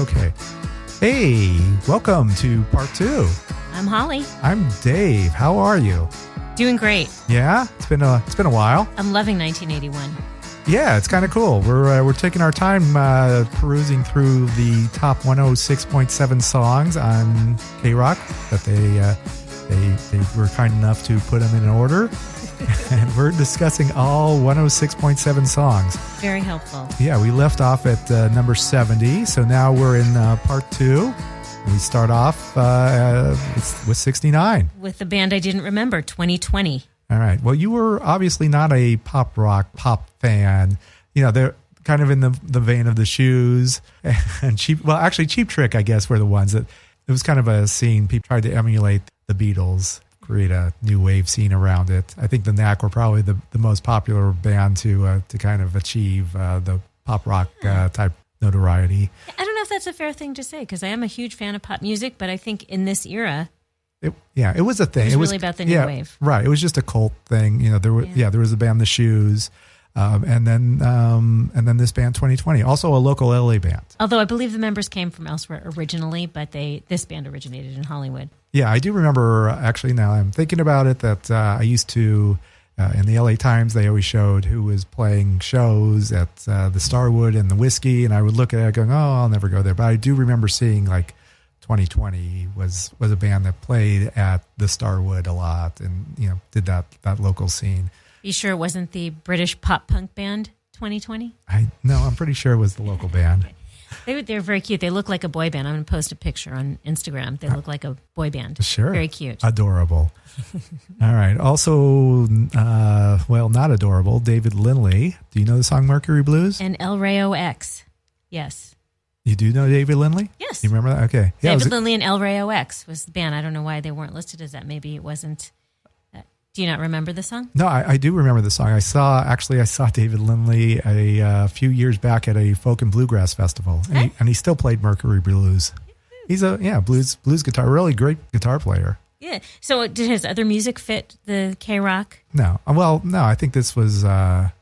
Okay. Hey, welcome to part 2. I'm Holly. I'm Dave. How are you? Doing great. Yeah, it's been a while. I'm loving 1981. Yeah, it's kind of cool. We're taking our time perusing through the top 106.7 songs on KROQ that they were kind enough to put them in order. And we're discussing all 106.7 songs. Very helpful. Yeah, we left off at number 70, so now we're in part 2. We start off with 69. With the band I didn't remember, 2020. All right. Well, you were obviously not a pop fan. You know, they're kind of in the vein of the Shoes and Cheap Trick, I guess, were the ones that it was kind of a scene. People tried to emulate the Beatles, create a new wave scene around it. I think the Knack were probably the most popular band to kind of achieve the pop rock type notoriety. I don't know if that's a fair thing to say because I am a huge fan of pop music, but I think in this era, it was a thing. It was really about the new wave, right? It was just a cult thing. You know, there was a band, the Shoes, and then this band, 2020, also a local LA band. Although I believe the members came from elsewhere originally, but this band originated in Hollywood. Yeah, I do remember. Actually, now I'm thinking about it, that I used to. In the LA Times, they always showed who was playing shows at the Starwood and the Whiskey, and I would look at it going, "Oh, I'll never go there." But I do remember seeing 2020 was a band that played at the Starwood a lot, and did that local scene. You sure it wasn't the British pop punk band 2020? No, I'm pretty sure it was the local band. They're very cute. They look like a boy band. I'm going to post a picture on Instagram. They look like a boy band. Sure. Very cute. Adorable. All right. Also, not adorable, David Lindley. Do you know the song Mercury Blues? And El Rayo X. Yes. You do know David Lindley? Yes. You remember that? Okay. Yeah, David Lindley and El Rayo X was the band. I don't know why they weren't listed as that. Maybe it wasn't. Do you not remember the song? No, I do remember the song. I saw David Lindley a few years back at a folk and bluegrass festival, and he still played Mercury Blues. He's a blues guitar, really great guitar player. Yeah. So did his other music fit the KROQ? No. Well, no. I think this was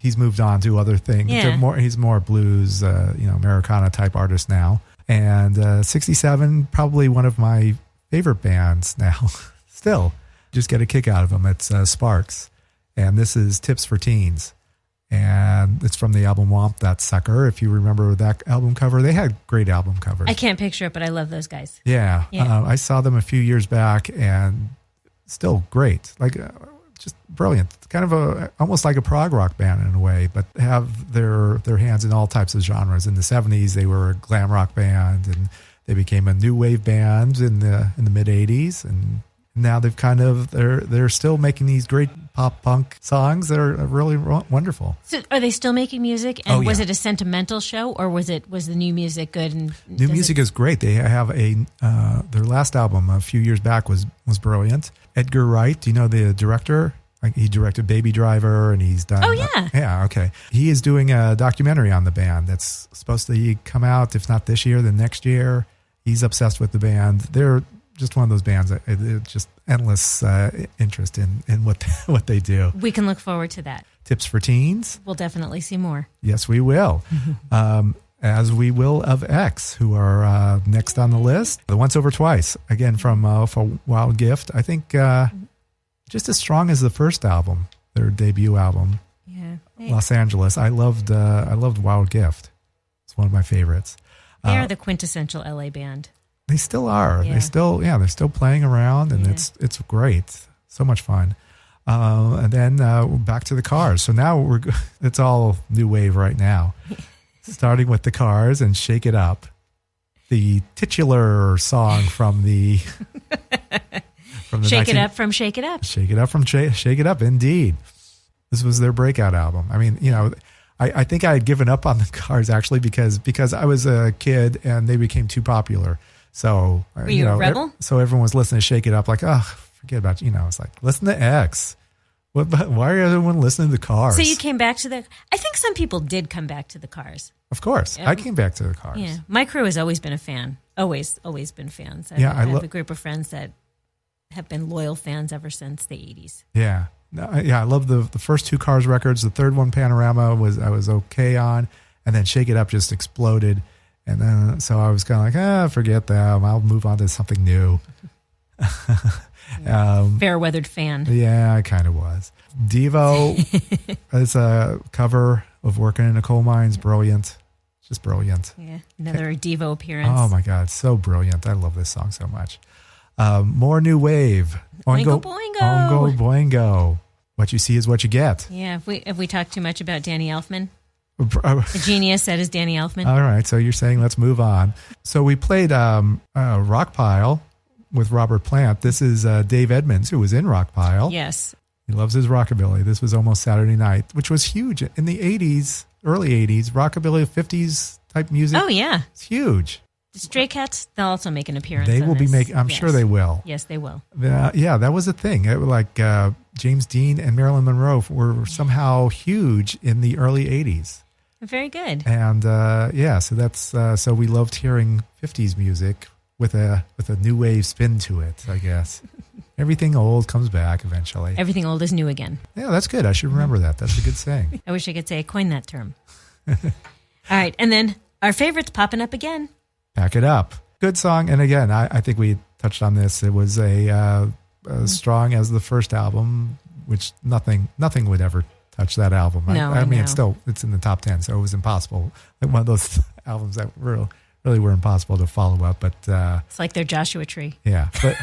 he's moved on to other things. Yeah. He's more blues, Americana type artist now. And 67, probably one of my favorite bands now. Still. Just get a kick out of them. It's Sparks, and this is Tips for Teens, and it's from the album Womp That Sucker. If you remember that album cover, they had great album covers. I can't picture it, but I love those guys. Yeah. I saw them a few years back, and still great, just brilliant. Kind of almost like a prog rock band in a way, but have their hands in all types of genres. In the 70s, they were a glam rock band, and they became a new wave band in the mid 80s, and now they've they're still making these great pop punk songs that are really wonderful. So are they still making music? And was it a sentimental show, or was the new music good? And new music is great. They have their last album a few years back was brilliant. Edgar Wright, do you know the director? He directed Baby Driver, and he's done. Oh yeah. Yeah. Okay. He is doing a documentary on the band that's supposed to come out, if not this year, then next year. He's obsessed with the band. They're just one of those bands that it's just endless interest in what they do. We can look forward to that. Tips for Teens. We'll definitely see more. Yes, we will. As we will of X, who are next on the list. The Once Over Twice, again from for Wild Gift. I think just as strong as the first album, their debut album. Yeah. Los Angeles. I loved Wild Gift. It's one of my favorites. They are the quintessential LA band. They still are. Yeah. They're still playing around, and it's great. So much fun. And then back to the Cars. So now it's all new wave right now. Starting with the Cars and Shake It Up, the titular song from the Shake It Up from Shake It Up. Shake It Up from Shake It Up. Indeed, this was their breakout album. I mean, I think I had given up on the Cars actually because I was a kid and they became too popular. So, were you a rebel? So everyone was listening to Shake It Up, forget about it. It's like, listen to X. Why are everyone listening to the Cars? So you came back to I think some people did come back to the Cars. Of course. I came back to the Cars. Yeah. My crew has always been a fan. Always been fans. I have a group of friends that have been loyal fans ever since the 80s. Yeah. I love the first two Cars records. The third one, Panorama, I was okay on. And then Shake It Up just exploded. And then, so I was kind of like, forget them. I'll move on to something new. Fair weathered fan. Yeah, I kind of was. Devo is a cover of Working in the Coal Mines. Brilliant. Just brilliant. Yeah, another Devo appearance. Oh my God, so brilliant. I love this song so much. More new wave. Oingo boingo. Oingo boingo. What you see is what you get. Yeah, if we talk too much about Danny Elfman. The genius that is Danny Elfman. All right, so you're saying let's move on. So we played Rockpile with Robert Plant. This is Dave Edmonds, who was in Rockpile. Yes. He loves his rockabilly. This was Almost Saturday Night, which was huge in the 80s, early 80s, rockabilly 50s type music. Oh, yeah. It's huge. The Stray Cats, they'll also make an appearance. They will be making, I'm sure they will. Yes, they will. Yeah, that was a thing. It was like James Dean and Marilyn Monroe were somehow huge in the early 80s. Very good. And so that's so we loved hearing 50s music with a new wave spin to it, I guess. Everything old comes back eventually. Everything old is new again. Yeah, that's good. I should remember that. That's a good saying. I wish I could say I coined that term. All right. And then our favorite's popping up again. Pack It Up. Good song. And again, I think we touched on this. It was as strong as the first album, which nothing would ever touch that album. No, I mean, it's in the top 10, so it was impossible. Like one of those albums that really were impossible to follow up. But it's like their Joshua Tree. Yeah, but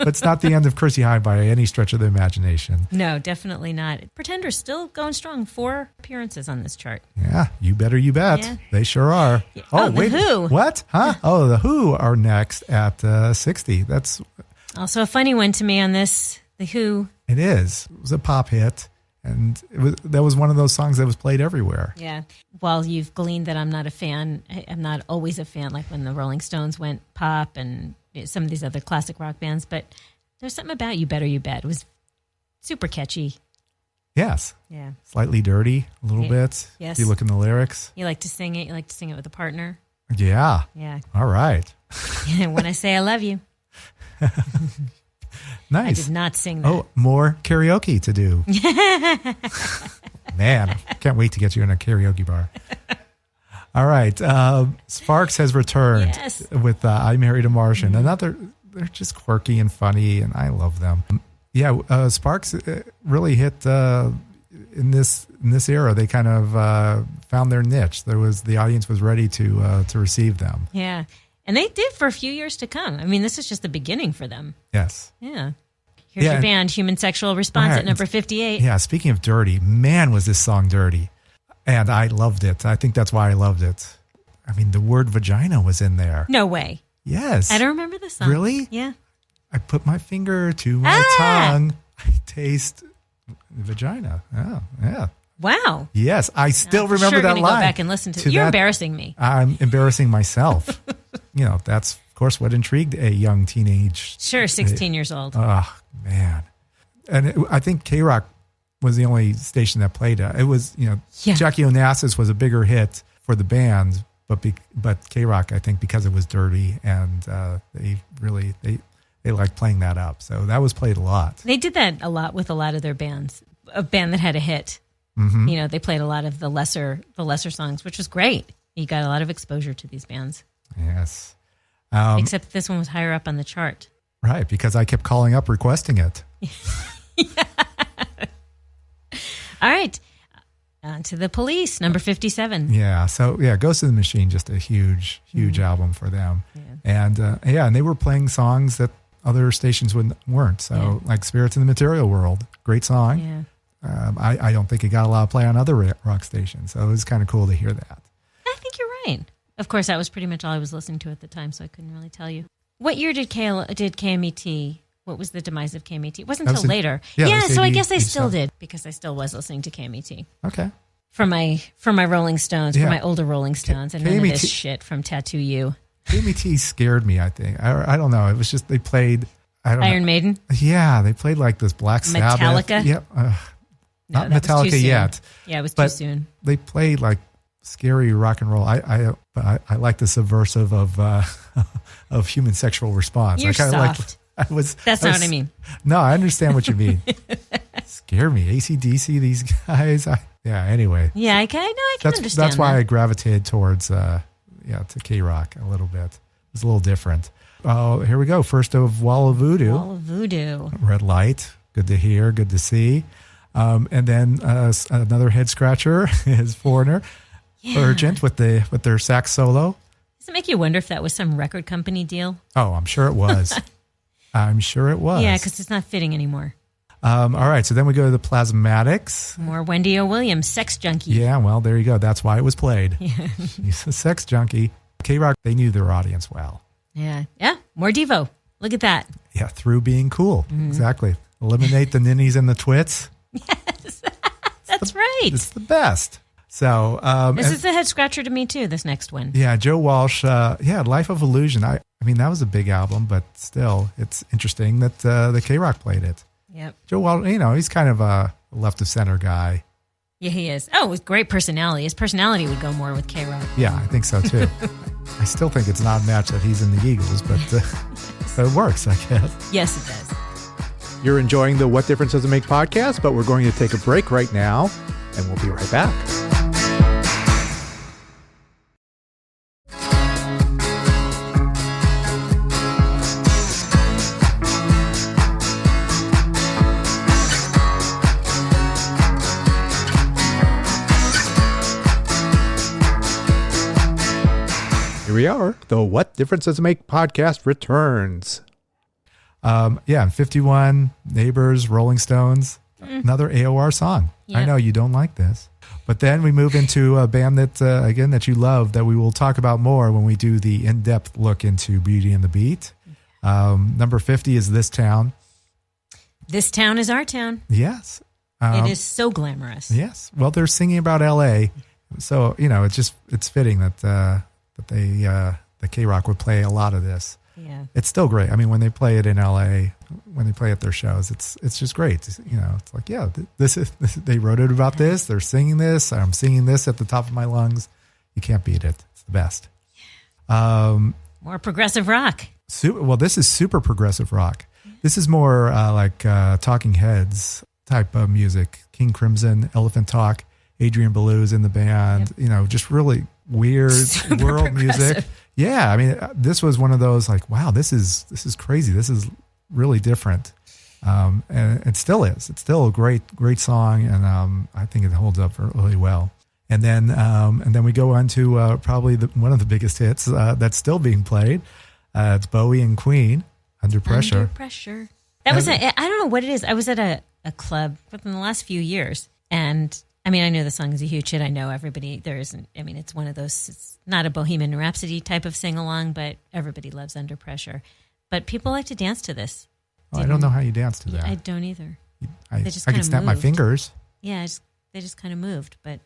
it's not the end of Chrissy Hynde by any stretch of the imagination. No, definitely not. Pretenders still going strong. 4 appearances on this chart. Yeah, you bet. Yeah. They sure are. Yeah. Oh, wait, The Who. What? Huh? Oh, The Who are next at 60. That's also a funny one to me on this. The Who. It is. It was a pop hit. And that was one of those songs that was played everywhere. Yeah. While you've gleaned that I'm not a fan, I'm not always a fan, like when the Rolling Stones went pop and some of these other classic rock bands. But there's something about You Better You Bet. It was super catchy. Yes. Yeah. Slightly dirty a little bit. Yes. If you look in the lyrics. You like to sing it. You like to sing it with a partner. Yeah. Yeah. All right. When I Say I Love You. Nice. I did not sing that. Oh, more karaoke to do. Man, can't wait to get you in a karaoke bar. All right. Sparks has returned with I Married a Martian. They're just quirky and funny, and I love them. Yeah, Sparks really hit in this era. They kind of found their niche. The audience was ready to receive them. Yeah. And they did for a few years to come. I mean, this is just the beginning for them. Yes. Yeah. Here's your band, Human Sexual Response, at number 58. Yeah, speaking of dirty, man, was this song dirty. And I loved it. I think that's why I loved it. I mean, the word vagina was in there. No way. Yes. I don't remember this song. Really? Yeah. I put my finger to my tongue. I taste vagina. Oh, yeah. Wow. Yes, I still remember that line. Go back and listen to it. You're embarrassing me. I'm embarrassing myself. That's, of course, what intrigued a young teenage. Sure, 16 years old. Oh, man. And I think KROQ was the only station that played it. It was, Jackie Onassis was a bigger hit for the band, but KROQ, I think, because it was dirty, and they liked playing that up. So that was played a lot. They did that a lot with a lot of their bands. A band that had a hit. Mm-hmm. They played a lot of the lesser songs, which was great. You got a lot of exposure to these bands. Yes. Except this one was higher up on the chart. Right, because I kept calling up requesting it. Yeah. All right. On to The Police, number 57. Yeah. So, Ghost of the Machine, just a huge album for them. Yeah. And they were playing songs that other stations weren't. So, like Spirits in the Material World, great song. Yeah. I don't think it got a lot of play on other rock stations. So it was kind of cool to hear that. I think you're right. Of course, that was pretty much all I was listening to at the time, so I couldn't really tell you. What year did KMET? What was the demise of KMET? It wasn't until later. Yeah, so I guess I still did, because I still was listening to KMET. Okay. For my Rolling Stones, for my older Rolling Stones, and none of this shit from Tattoo You. KMET scared me, I think. I don't know. It was just they played... Iron Maiden? Yeah, they played like this Black Sabbath. Metallica? Yep. No, not Metallica yet. Yeah, it was too soon. They played like scary rock and roll. I like the subversive of Human Sexual Response. You're soft. That's not what I mean. No, I understand what you mean. Scare me. AC/DC, these guys. Anyway. Yeah, I can understand. That's why I gravitated towards to KROQ a little bit. It was a little different. Oh, here we go. First of Wall of Voodoo. Wall of Voodoo. Red Light. Good to hear. Good to see. And then another head scratcher is Foreigner. Yeah. Urgent with their sax solo. Does it make you wonder if that was some record company deal? Oh, I'm sure it was. I'm sure it was. Yeah, because it's not fitting anymore. All right, so then we go to the Plasmatics. More Wendy O. Williams, Sex Junkie. Yeah, well, there you go. That's why it was played. Yeah. He's a Sex Junkie. KROQ, they knew their audience well. Yeah, more Devo. Look at that. Yeah, through being cool. Mm-hmm. Exactly. Eliminate the ninnies and the twits. Yes, that's right. It's the best. So this is a head scratcher to me too. This next one. Yeah, Joe Walsh. Life of Illusion. I mean, that was a big album, but still, it's interesting that the KROQ played it. Yep. Joe Walsh. He's kind of a left of center guy. Yeah, he is. Oh, with great personality. His personality would go more with KROQ. Yeah, I think so too. I still think it's an odd match that he's in the Eagles, but it works, I guess. Yes, it does. You're enjoying the What Difference Does It Make podcast, but we're going to take a break right now, and we'll be right back. Here we are. The What Difference Does It Make podcast returns. 51, Neighbors, Rolling Stones, another AOR song. Yep. I know you don't like this. But then we move into a band that, again, that you love, that we will talk about more when we do the in-depth look into Beauty and the Beat. Number 50 is This Town. This Town is Our Town. Yes. It is so glamorous. Yes. Well, they're singing about L.A., so, it's fitting that the KROQ would play a lot of this. Yeah. It's still great. I mean, when they play it in LA, when they play at their shows, it's just great. It's like, yeah, this is they wrote it about this. They're singing this. I'm singing this at the top of my lungs. You can't beat it. It's the best. More progressive rock. This is super progressive rock. This is more like Talking Heads type of music. King Crimson, Elephant Talk, Adrian Belew in the band. Yep. Just really weird super world music. Yeah, I mean, this was one of those like, wow, this is crazy. This is really different, and it still is. It's still a great song, and I think it holds up really well. And then we go on to probably one of the biggest hits that's still being played. It's Bowie and Queen, Under Pressure. Under Pressure. That was I don't know what it is. I was at a club within the last few years, and I mean, I know the song is a huge hit. I know everybody, it's one of those, it's not a Bohemian Rhapsody type of sing-along, but everybody loves Under Pressure. But people like to dance to this. I don't know how you dance to that. I don't either. I can snap my fingers. Yeah, they just kind of moved. But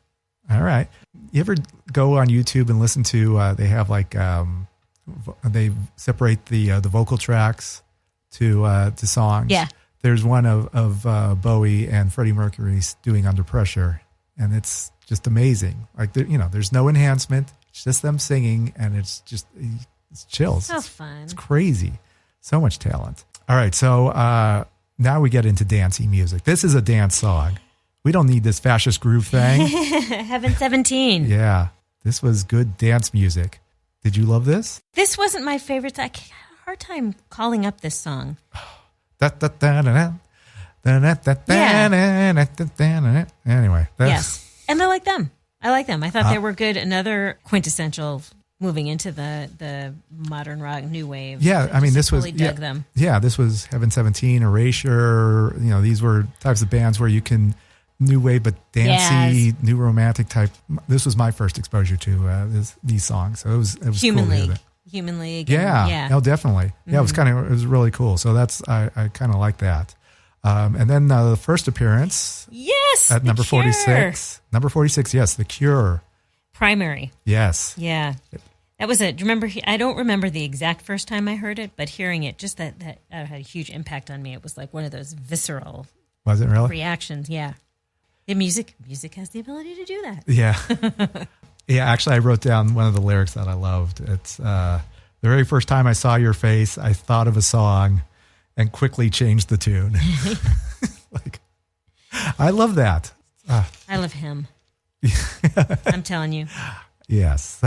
all right. You ever go on YouTube and listen to, they have like, they separate the vocal tracks to songs. Yeah. There's one of Bowie and Freddie Mercury doing Under Pressure, and it's just amazing. Like, there's no enhancement. It's just them singing, and it's chills. So fun. It's crazy. So much talent. All right, so now we get into dancey music. This is a dance song. We don't need this fascist groove thing. Heaven 17. Yeah, this was good dance music. Did you love this? This wasn't my favorite. I had a hard time calling up this song. Anyway. Yes. And I like them. I thought they were good. Another quintessential moving into the modern rock, new wave. Yeah. I mean, this was, dug them. Yeah. This was Heaven 17, Erasure. These were types of bands where you can new wave, but dancey, new romantic type. This was my first exposure to these songs. So it was Humanly. Cool to hear that. Humanly again. Yeah. No, definitely. Yeah, it was really cool. So I kind of like that. And then the first appearance. Yes. At number 46. Number 46, yes, The Cure. Primary. Yes. Yeah. That was it. Do you remember? I don't remember the exact first time I heard it, but hearing it, just that had a huge impact on me. It was like one of those visceral. Was it really? Reactions, yeah. The music has the ability to do that. Yeah. Yeah, actually, I wrote down one of the lyrics that I loved. It's the very first time I saw your face, I thought of a song and quickly changed the tune. Like, I love that. I love him. I'm telling you. Yes.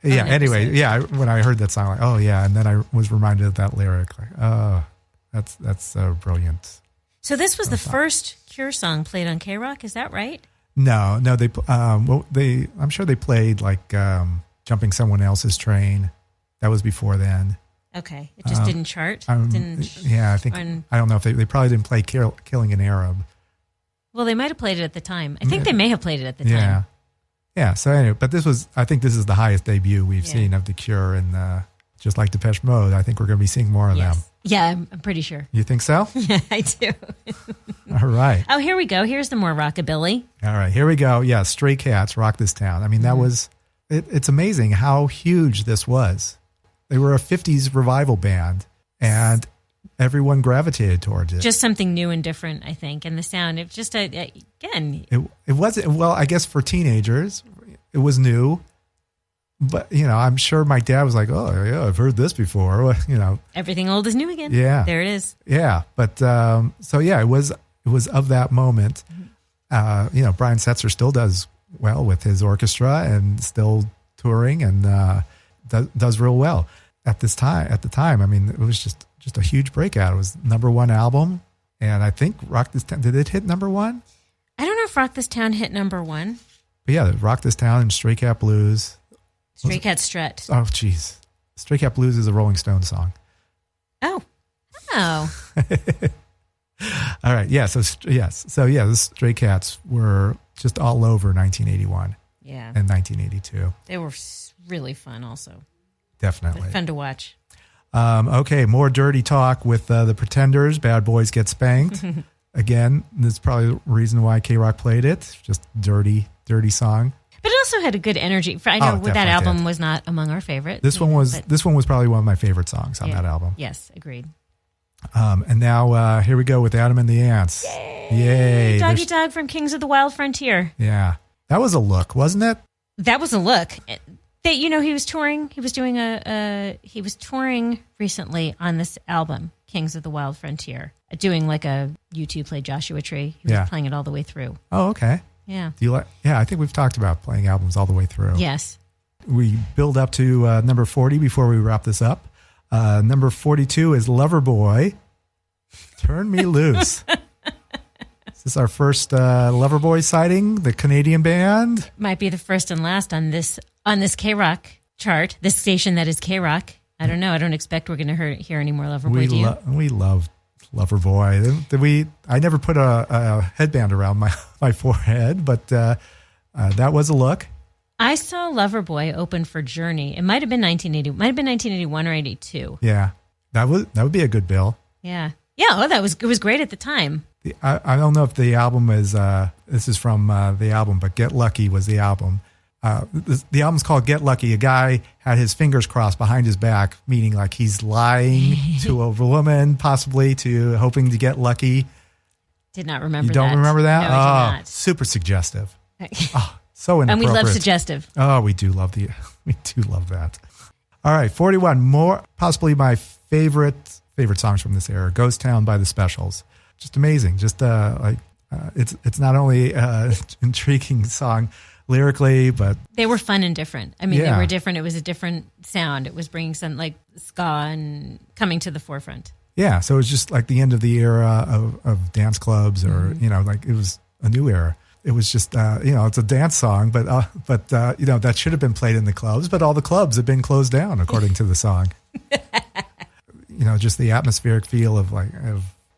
Anyway, when I heard that song, like, oh yeah, and then I was reminded of that lyric, like, oh, that's brilliant. So this was the first Cure song played on KROQ, is that right? No, I'm sure they played like Jumping Someone Else's Train. That was before then. Okay, it just didn't chart. I think I don't know if they probably didn't play Killing an Arab. Well, they might have played it at the time. I think they may have played it at the time. Yeah. So anyway, but I think this is the highest debut we've seen of the Cure, and just like Depeche Mode, I think we're going to be seeing more of them. Yeah, I'm pretty sure. You think so? Yeah, I do. All right. Oh, here we go. Here's the more rockabilly. All right, here we go. Yeah, Stray Cats, Rock This Town. I mean, that was, it's amazing how huge this was. They were a 50s revival band, and everyone gravitated towards it. Just something new and different, I think. And the sound, it just, again. It wasn't, well, I guess for teenagers, it was new. But, I'm sure my dad was like, oh, yeah, I've heard this before. Everything old is new again. Yeah. There it is. Yeah. But, it was of that moment. Brian Setzer still does well with his orchestra and still touring and does real well at the time. I mean, it was just a huge breakout. It was #1 album. And I think Rock This Town, did it hit #1? I don't know if Rock This Town hit #1. But yeah, Rock This Town and Stray Cat Blues. Stray Cat Strut. Oh, jeez. Stray Cat Blues is a Rolling Stones song. Oh. All right. Yeah. So, yes. So, yeah, the Stray Cats were just all over 1981. Yeah. And 1982. They were really fun also. Definitely. Fun to watch. Okay. More dirty talk with the Pretenders. Bad Boys Get Spanked. Again, this is probably the reason why KROQ played it. Just dirty song. But it also had a good energy. I know that album was not among our favorites. This one was probably one of my favorite songs on that album. Yes, agreed. And now here we go with Adam and the Ants. Yay. Doggy Dog from Kings of the Wild Frontier. Yeah. That was a look, wasn't it? That was a look. He was touring. He was touring recently on this album, Kings of the Wild Frontier, doing like a U2 played Joshua Tree. He was playing it all the way through. Oh, okay. Yeah. Do you like? Yeah, I think we've talked about playing albums all the way through. Yes. We build up to number 40 before we wrap this up. Number 42 is Loverboy. Turn Me Loose. Is this our first Loverboy sighting? The Canadian band might be the first and last on this KROQ chart. This station that is KROQ. I don't know. I don't expect we're going to hear any more Loverboy. Do you? We love Loverboy. I never put a headband around my forehead, but that was a look. I saw Loverboy open for Journey. It might have been 1980. Might have been 1981 or 82. Yeah, that would be a good bill. Yeah. Oh, it was great at the time. I don't know if the album is. This is from the album, but Get Lucky was the album. The album's called Get Lucky. A guy had his fingers crossed behind his back, meaning like he's lying to a woman, possibly hoping to get lucky. Did not remember that. You don't remember that? No, I did not. Super suggestive. So inappropriate. And we love suggestive. Oh, we do love that. All right, 41. Possibly my favorite songs from this era. Ghost Town by the Specials. Just amazing. Just it's not only an intriguing song lyrically, but they were fun and different. I mean, they were different. It was a different sound. It was bringing some like ska and coming to the forefront. Yeah, so it was just like the end of the era of dance clubs, or like it was a new era. It was just it's a dance song, but that should have been played in the clubs, but all the clubs have been closed down according to the song. Just the atmospheric feel of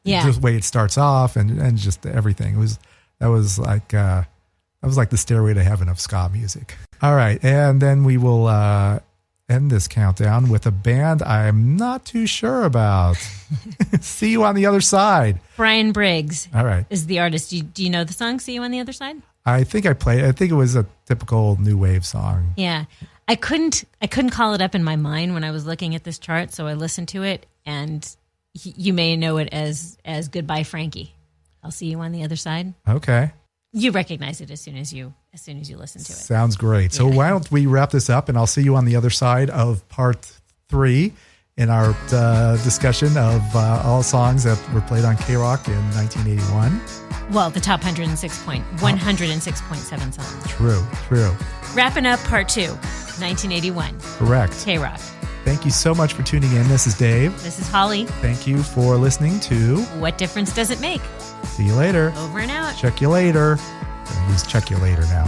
just the way it starts off and just everything. That was like the stairway to heaven of ska music. All right, and then we will end this countdown with a band I'm not too sure about. See You on the Other Side. Brian Briggs. All right. Is the artist. Do you know the song See You on the Other Side? I think I played. I think it was a typical new wave song. Yeah. I couldn't call it up in my mind when I was looking at this chart, so I listened to it, and you may know it as Goodbye Frankie. I'll see you on the other side. Okay. You recognize it as soon as you listen to it. Sounds great. So why don't we wrap this up, and I'll see you on the other side of part 3. in our discussion of all songs that were played on KROQ in 1981. Well, the top 106.7 songs. True. Wrapping up part 2, 1981. Correct. KROQ. Thank you so much for tuning in. This is Dave. This is Holly. Thank you for listening to What Difference Does It Make? See you later. Over and out. Check you later. I'm going to use check you later now.